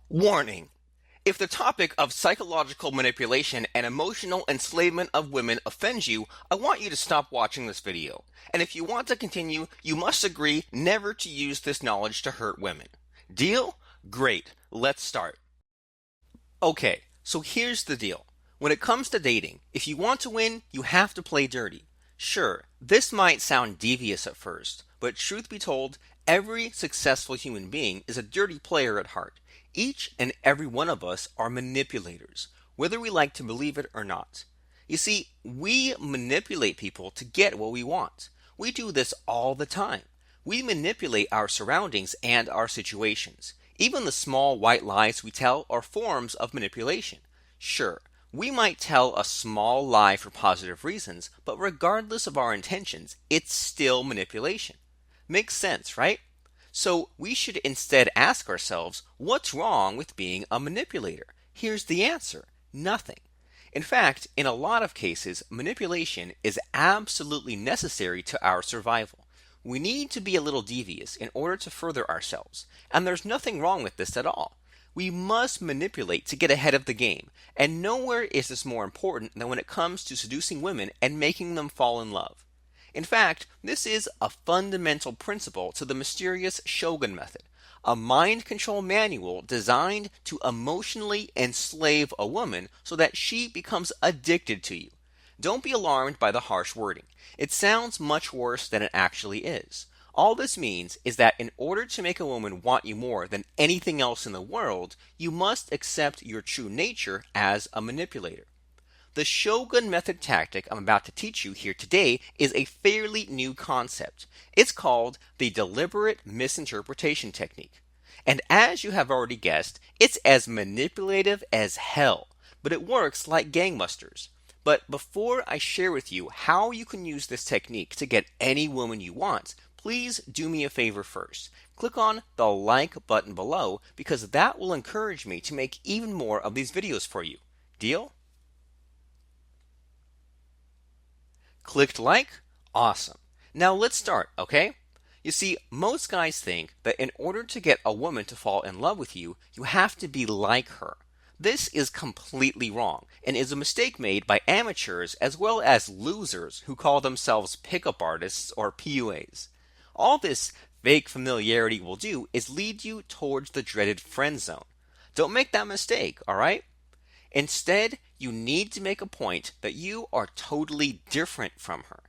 Warning: if the topic of psychological manipulation and emotional enslavement of women offends you, I want you to stop watching this video. And if you want to continue, you must agree never to use this knowledge to hurt women. Deal? Great. Let's start. Okay, so here's the deal. When it comes to dating, if you want to win, you have to play dirty. Sure, this might sound devious at first, but truth be told, every successful human being is a dirty player at heart. Each and every one of us are manipulators, whether we like to believe it or not. You see, we manipulate people to get what we want. We do this all the time. We manipulate our surroundings and our situations. Even the small white lies we tell are forms of manipulation. Sure, we might tell a small lie for positive reasons, but regardless of our intentions, it's still manipulation. Makes sense, right? So we should instead ask ourselves, what's wrong with being a manipulator? Here's the answer: nothing. In fact, in a lot of cases, manipulation is absolutely necessary to our survival. We need to be a little devious in order to further ourselves, and there's nothing wrong with this at all. We must manipulate to get ahead of the game, and nowhere is this more important than when it comes to seducing women and making them fall in love. In fact, this is a fundamental principle to the mysterious Shogun method, a mind control manual designed to emotionally enslave a woman so that she becomes addicted to you. Don't be alarmed by the harsh wording. It sounds much worse than it actually is. All this means is that in order to make a woman want you more than anything else in the world, you must accept your true nature as a manipulator. The Shogun method tactic I'm about to teach you here today is a fairly new concept. It's called the deliberate misinterpretation technique. And as you have already guessed, it's as manipulative as hell, but it works like gangbusters. But before I share with you how you can use this technique to get any woman you want, please do me a favor first. Click on the like button below because that will encourage me to make even more of these videos for you. Deal? Clicked like? Awesome. Now let's start, okay? You see, most guys think that in order to get a woman to fall in love with you, you have to be like her. This is completely wrong and is a mistake made by amateurs as well as losers who call themselves pickup artists or PUAs. All this fake familiarity will do is lead you towards the dreaded friend zone. Don't make that mistake, alright? Instead, you need to make a point that you are totally different from her.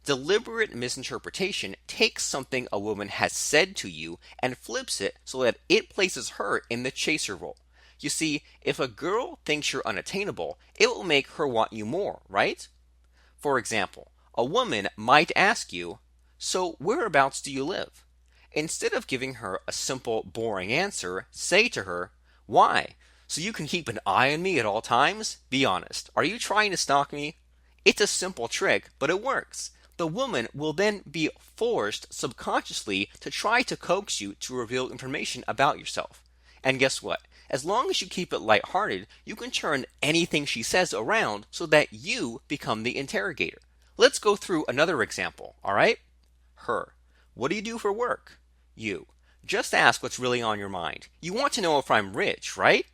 Deliberate misinterpretation takes something a woman has said to you and flips it so that it places her in the chaser role. You see, if a girl thinks you're unattainable, it will make her want you more, right? For example, a woman might ask you, "So whereabouts do you live?" Instead of giving her a simple, boring answer, say to her, "Why? So you can keep an eye on me at all times? Be honest. Are you trying to stalk me?" It's a simple trick, but it works. The woman will then be forced subconsciously to try to coax you to reveal information about yourself. And guess what? As long as you keep it lighthearted, you can turn anything she says around so that you become the interrogator. Let's go through another example, alright? Her. What do you do for work? You. Just ask what's really on your mind. You want to know if I'm rich, right?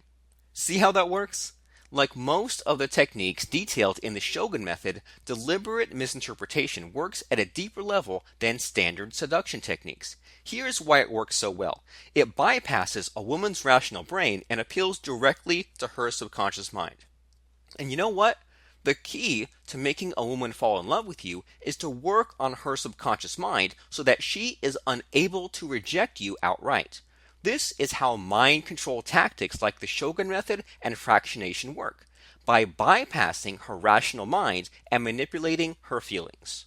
See how that works? Like most of the techniques detailed in the Shogun method, deliberate misinterpretation works at a deeper level than standard seduction techniques. Here's why it works so well. It bypasses a woman's rational brain and appeals directly to her subconscious mind. And you know what? The key to making a woman fall in love with you is to work on her subconscious mind so that she is unable to reject you outright. This is how mind control tactics like the Shogun method and fractionation work, by bypassing her rational mind and manipulating her feelings.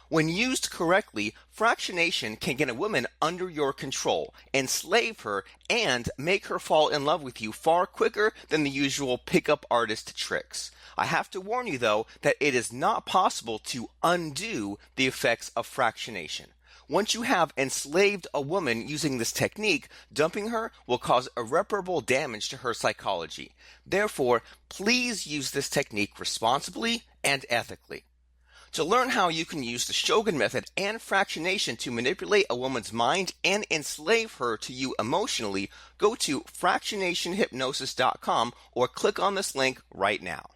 When used correctly, fractionation can get a woman under your control, enslave her, and make her fall in love with you far quicker than the usual pickup artist tricks. I have to warn you though that it is not possible to undo the effects of fractionation. Once you have enslaved a woman using this technique, dumping her will cause irreparable damage to her psychology. Therefore, please use this technique responsibly and ethically. To learn how you can use the Shogun method and fractionation to manipulate a woman's mind and enslave her to you emotionally, go to fractionationhypnosis.com or click on this link right now.